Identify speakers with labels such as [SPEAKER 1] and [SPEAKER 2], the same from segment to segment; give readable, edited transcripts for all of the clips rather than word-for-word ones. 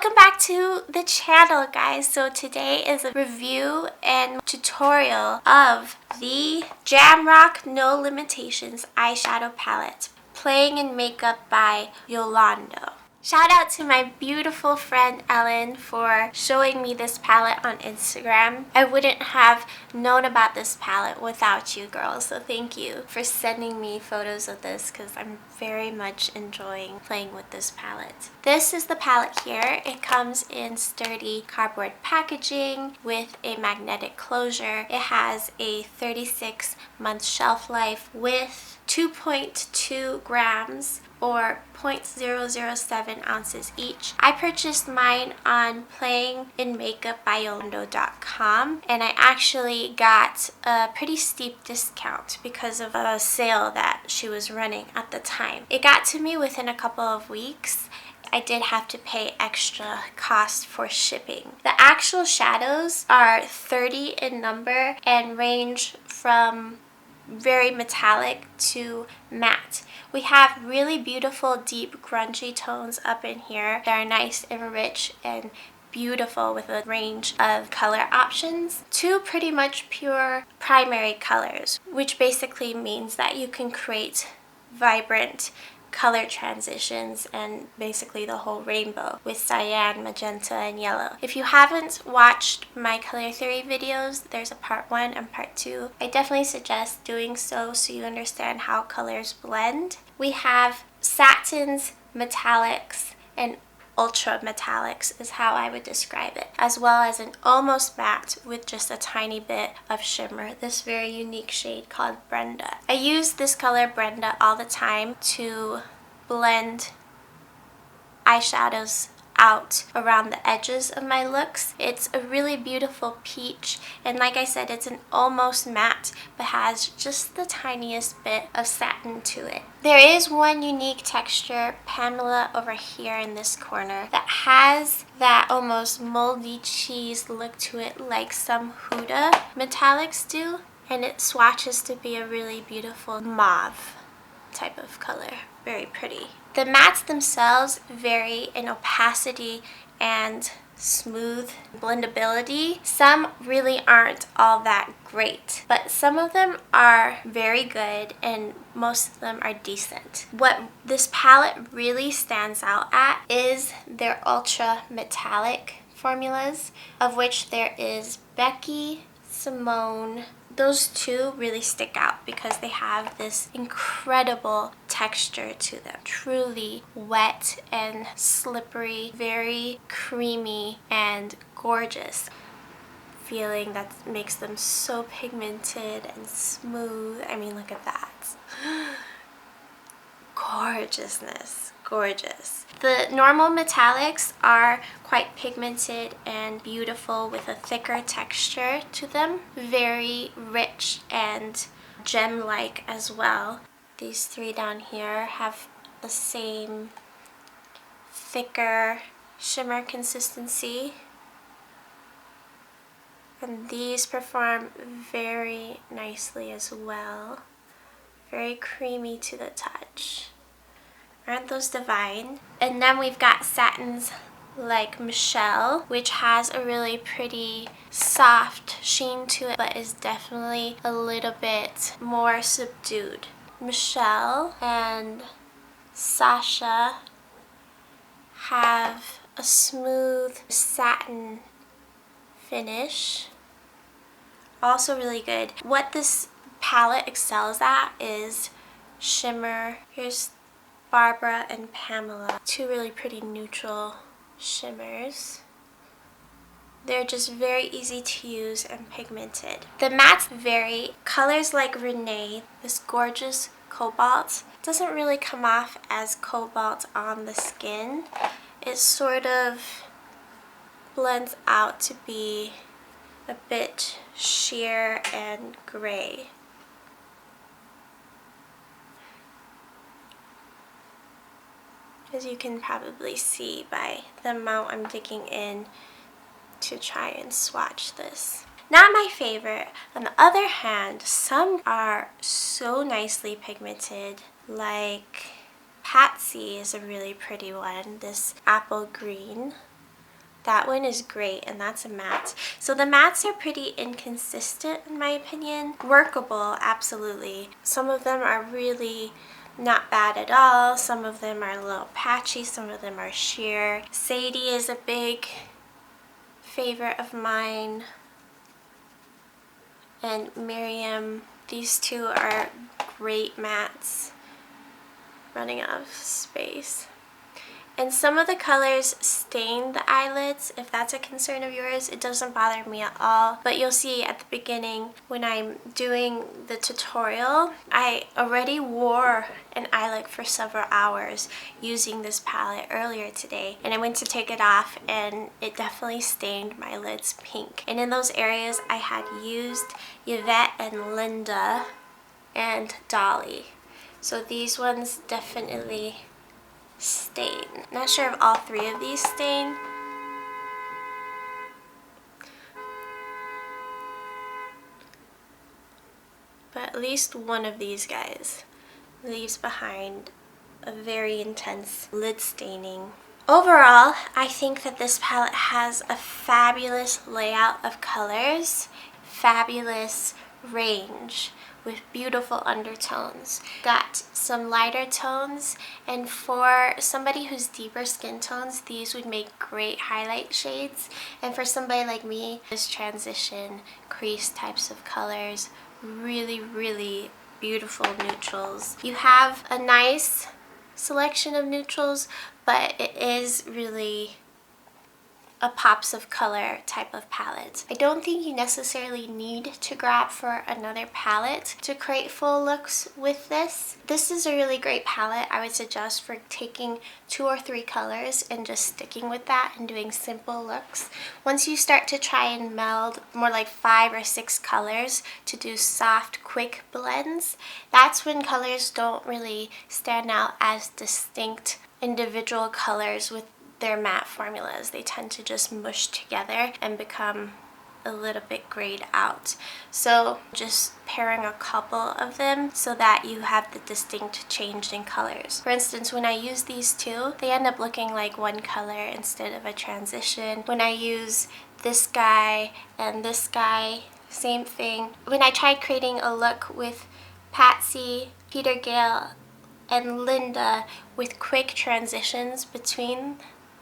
[SPEAKER 1] Welcome back to the channel, guys. So today is a review and tutorial of the Jamrock No Limitations eyeshadow palette, Playing in Makeup by Yolondo. Shout out to my beautiful friend Ellen for showing me this palette on Instagram. I wouldn't have known about this palette without you girls, so thank you for sending me photos of this because I'm very much enjoying playing with this palette. This is the palette here. It comes in sturdy cardboard packaging with a magnetic closure. It has a 36-month shelf life with 2.2 grams or 0.007 ounces each. I purchased mine on playinginmakeup.yolondo.com, and I actually got a pretty steep discount because of a sale that she was running at the time. It got to me within a couple of weeks. I did have to pay extra cost for shipping. The actual shadows are 30 in number and range from very metallic to matte. We have really beautiful deep grungy tones up in here that are nice and rich and beautiful with a range of color options to pretty much pure primary colors, which basically means that you can create vibrant color transitions and basically the whole rainbow with cyan, magenta, and yellow. If you haven't watched my color theory videos, there's a part 1 and part 2. I definitely suggest doing so you understand how colors blend. We have satins, metallics, and ultra metallics is how I would describe it, as well as an almost matte with just a tiny bit of shimmer, this very unique shade called Brenda. I use this color Brenda all the time to blend eyeshadows out around the edges of my looks. It's a really beautiful peach, and like I said, it's an almost matte but has just the tiniest bit of satin to it. There is one unique texture, Pamela, over here in this corner that has that almost moldy cheese look to it like some Huda metallics do, and it swatches to be a really beautiful mauve type of color. Very pretty. The mattes themselves vary in opacity and smooth blendability. Some really aren't all that great, but some of them are very good and most of them are decent. What this palette really stands out at is their ultra metallic formulas, of which there is Becky, Simone. Those two really stick out because they have this incredible texture to them. Truly wet and slippery, very creamy and gorgeous feeling that makes them so pigmented and smooth. I mean, look at that. Gorgeousness. Gorgeous. The normal metallics are quite pigmented and beautiful with a thicker texture to them. Very rich and gem-like as well. These three down here have the same thicker shimmer consistency. And these perform very nicely as well. Very creamy to the touch. Aren't those divine? And then we've got satins like Michelle, which has a really pretty soft sheen to it, but is definitely a little bit more subdued. Michelle and Sasha have a smooth satin finish. Also really good. What this palette excels at is shimmer. Here's Barbara and Pamela, two really pretty neutral shimmers. They're just very easy to use and pigmented. The mattes vary. Colors like Renee, this gorgeous cobalt, doesn't really come off as cobalt on the skin. It sort of blends out to be a bit sheer and gray. As you can probably see by the amount I'm digging in to try and swatch this. Not my favorite. On the other hand, some are so nicely pigmented, like Patsy is a really pretty one, this apple green. That one is great, and that's a matte. So the mattes are pretty inconsistent in my opinion. Workable, absolutely. Some of them are really not bad at all. Some of them are a little patchy, some of them are sheer. Sadie is a big favorite of mine. And Miriam, these two are great mattes. Running out of space. And some of the colors stain the eyelids. If that's a concern of yours, it doesn't bother me at all. But you'll see at the beginning when I'm doing the tutorial, I already wore an eye look for several hours using this palette earlier today. And I went to take it off and it definitely stained my lids pink. And in those areas, I had used Yvette and Linda and Dolly. So these ones definitely stain. Not sure if all three of these stain. But at least one of these guys leaves behind a very intense lid staining. Overall, I think that this palette has a fabulous layout of colors, fabulous range, with beautiful undertones. Got some lighter tones, and for somebody who's deeper skin tones, these would make great highlight shades. And for somebody like me, this transition, crease types of colors, really, really beautiful neutrals. You have a nice selection of neutrals, but it is really a pops of color type of palette. I don't think you necessarily need to grab for another palette to create full looks with this. This is a really great palette. I would suggest for taking 2 or 3 colors and just sticking with that and doing simple looks. Once you start to try and meld more like 5 or 6 colors to do soft, quick blends, that's when colors don't really stand out as distinct individual colors with their matte formulas. They tend to just mush together and become a little bit grayed out. So just pairing a couple of them so that you have the distinct change in colors. For instance, when I use these two, they end up looking like one color instead of a transition. When I use this guy and this guy, same thing. When I tried creating a look with Patsy, Peter Gale, and Linda with quick transitions between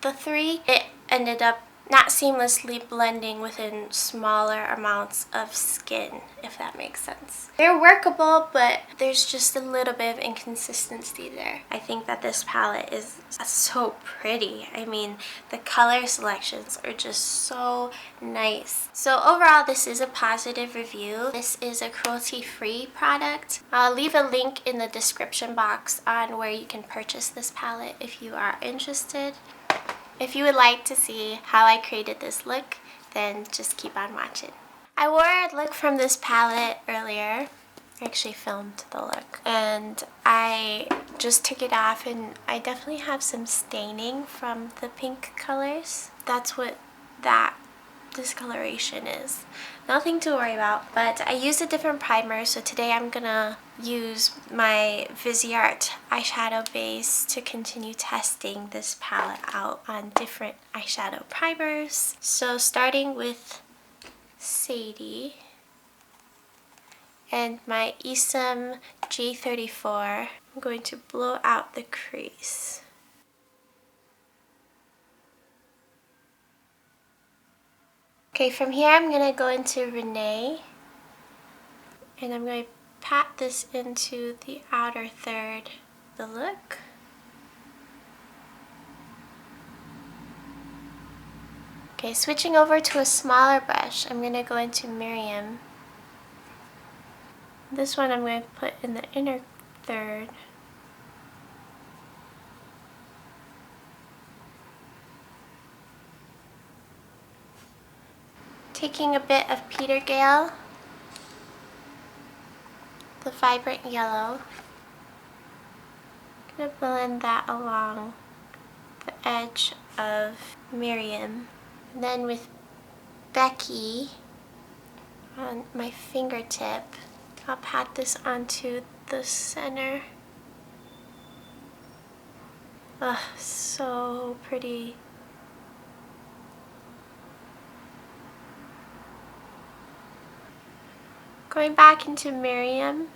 [SPEAKER 1] the three, it ended up not seamlessly blending within smaller amounts of skin, if that makes sense. They're workable, but there's just a little bit of inconsistency there. I think that this palette is so pretty. I mean, the color selections are just so nice. So overall, this is a positive review. This is a cruelty-free product. I'll leave a link in the description box on where you can purchase this palette if you are interested. If you would like to see how I created this look, then just keep on watching. I wore a look from this palette earlier. I actually filmed the look. And I just took it off, and I definitely have some staining from the pink colors. That's what that discoloration is. Nothing to worry about, but I used a different primer, so today I'm gonna use my Viseart eyeshadow base to continue testing this palette out on different eyeshadow primers. So starting with Sadie and my Esom G34, I'm going to blow out the crease. Okay, from here I'm going to go into Renee, and I'm going to pat this into the outer third of the look. Okay, switching over to a smaller brush, I'm going to go into Miriam. This one I'm going to put in the inner third. Taking a bit of Peter Gale, the vibrant yellow. I'm going to blend that along the edge of Miriam. And then with Becky on my fingertip, I'll pat this onto the center. Oh, so pretty. Going back into Miriam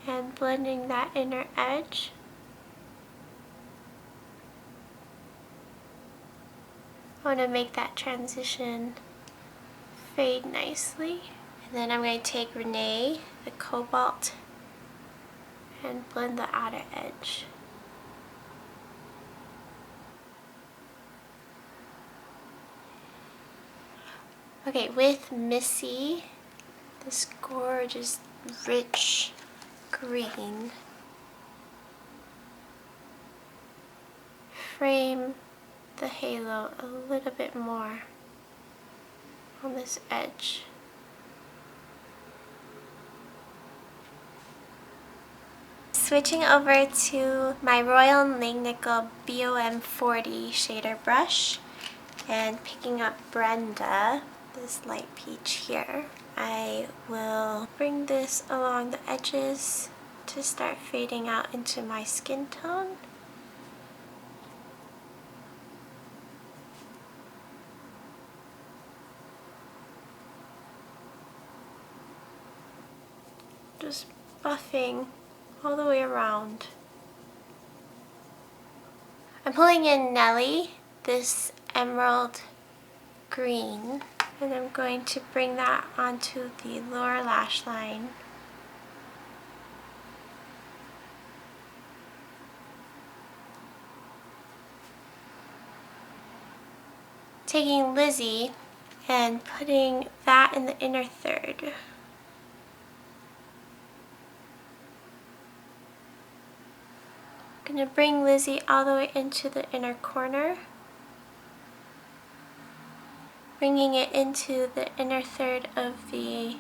[SPEAKER 1] and blending that inner edge. I want to make that transition fade nicely. And then I'm going to take Renee, the Cobalt, and blend the outer edge. Okay, with Missy, this gorgeous, rich green, frame the halo a little bit more on this edge. Switching over to my Royal Langnickel BOM 40 shader brush and picking up Brenda, this light peach here. I will bring this along the edges to start fading out into my skin tone. Just buffing all the way around. I'm pulling in Nelly, this emerald green, and I'm going to bring that onto the lower lash line. Taking Lizzie and putting that in the inner third. I'm going to bring Lizzie all the way into the inner corner, bringing it into the inner third of the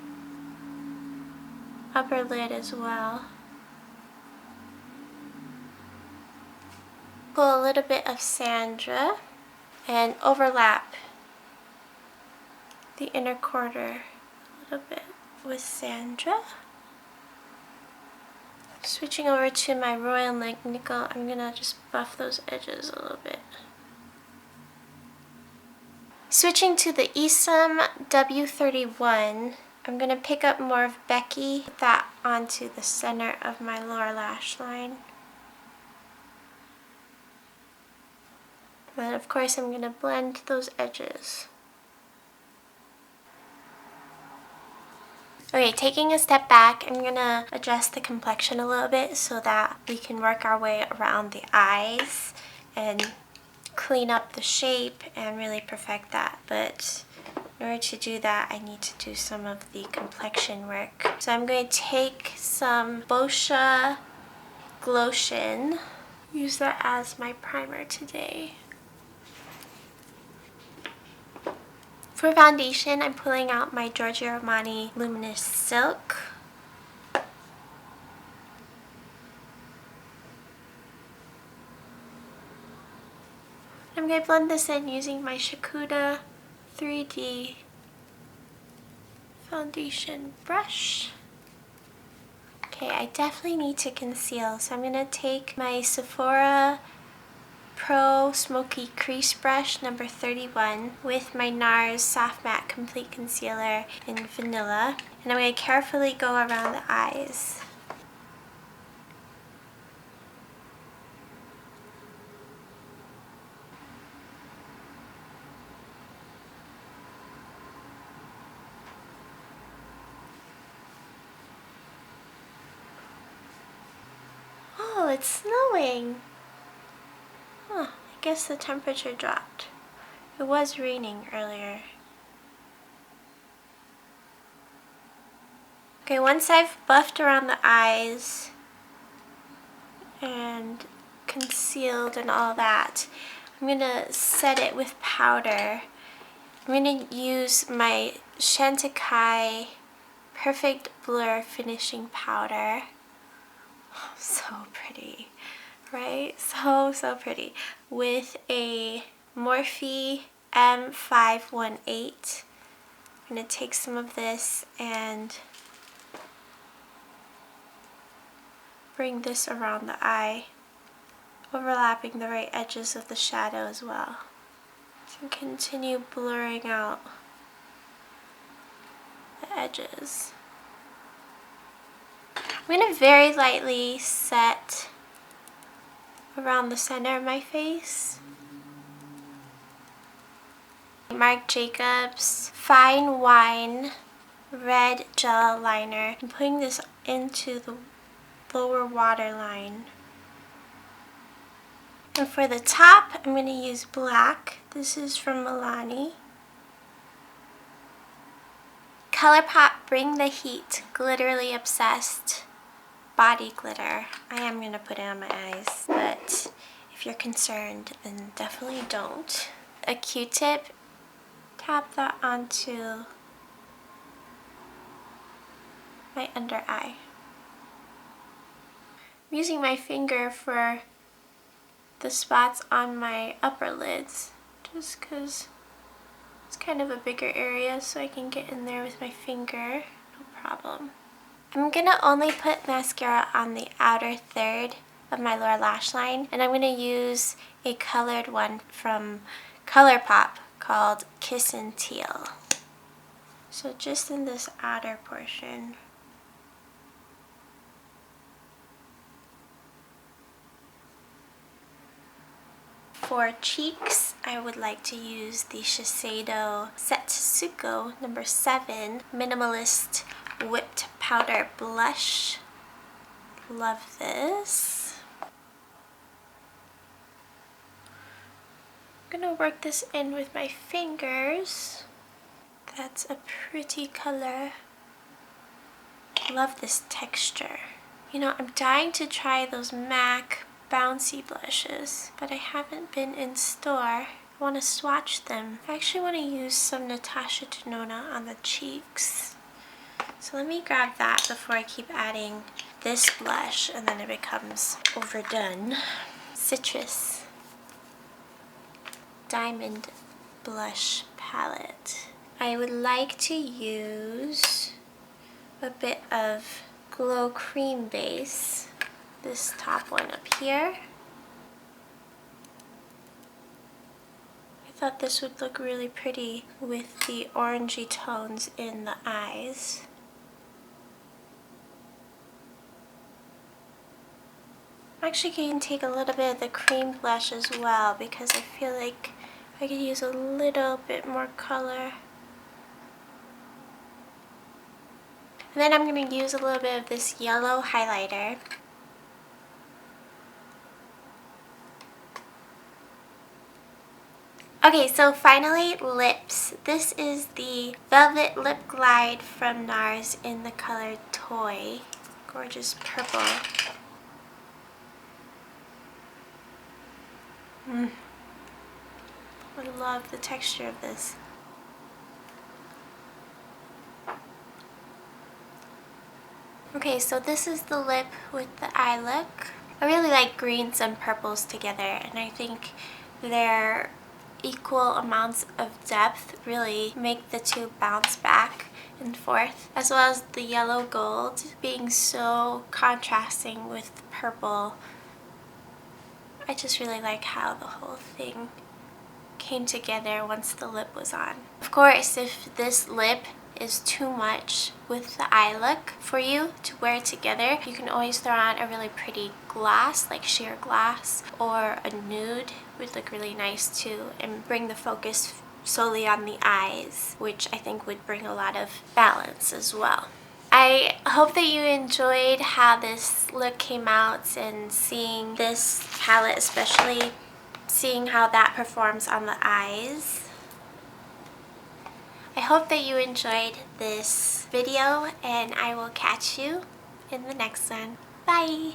[SPEAKER 1] upper lid as well. Pull a little bit of Sandra and overlap the inner corner a little bit with Sandra. Switching over to my Royal Langnickel, I'm gonna just buff those edges a little bit. Switching to the Esom W31, I'm gonna pick up more of Becky, put that onto the center of my lower lash line. And then of course I'm gonna blend those edges. Okay, taking a step back, I'm gonna adjust the complexion a little bit so that we can work our way around the eyes and clean up the shape and really perfect that. But in order to do that, I need to do some of the complexion work. So I'm going to take some Boscia Glotion, use that as my primer today. For foundation, I'm pulling out my Giorgio Armani Luminous Silk. I'm going to blend this in using my Shakuda 3D foundation brush. Okay, I definitely need to conceal, so I'm going to take my Sephora Pro Smoky Crease Brush number 31 with my NARS Soft Matte Complete Concealer in Vanilla, and I'm going to carefully go around the eyes. Oh, it's snowing! Huh, I guess the temperature dropped. It was raining earlier. Okay, once I've buffed around the eyes and concealed and all that, I'm going to set it with powder. I'm going to use my Chantecaille Perfect Blur Finishing Powder. Oh, so pretty, right? So pretty. With a Morphe M518. I'm going to take some of this and bring this around the eye, overlapping the right edges of the shadow as well. And continue blurring out the edges. I'm going to very lightly set around the center of my face. Marc Jacobs Fine Wine Red Gel Liner. I'm putting this into the lower waterline. And for the top, I'm going to use black. This is from Milani. ColourPop Bring the Heat Glitterly Obsessed Body Glitter. I am going to put it on my eyes, but if you're concerned, then definitely don't. A Q-tip, tap that onto my under eye. I'm using my finger for the spots on my upper lids, just because it's kind of a bigger area, so I can get in there with my finger, no problem. I'm gonna only put mascara on the outer third of my lower lash line, and I'm gonna use a colored one from ColourPop called Kissin' Teal. So just in this outer portion. For cheeks, I would like to use the Shiseido Setsuko No. 7 Minimalist Whipped Powder Blush. Love this. I'm gonna work this in with my fingers. That's a pretty color. Love this texture. You know, I'm dying to try those MAC bouncy blushes, but I haven't been in store. I want to swatch them. I actually want to use some Natasha Denona on the cheeks. So let me grab that before I keep adding this blush and then it becomes overdone. Citrus Diamond Blush Palette. I would like to use a bit of Glow Cream Base. This top one up here. I thought this would look really pretty with the orangey tones in the eyes. I'm actually going to take a little bit of the cream blush as well because I feel like I could use a little bit more color. And then I'm going to use a little bit of this yellow highlighter. Okay, so finally, lips. This is the Velvet Lip Glide from NARS in the color Toy. Gorgeous purple. I love the texture of this. Okay, so this is the lip with the eye look. I really like greens and purples together, and I think they're equal amounts of depth really make the two bounce back and forth, as well as the yellow gold being so contrasting with the purple. I just really like how the whole thing came together once the lip was on. Of course, if this lip is too much with the eye look for you to wear together, you can always throw on a really pretty gloss, like sheer gloss, or a nude would look really nice too, and bring the focus solely on the eyes, which I think would bring a lot of balance as well. I hope that you enjoyed how this look came out, and seeing this palette, especially seeing how that performs on the eyes. I hope that you enjoyed this video, and I will catch you in the next one. Bye!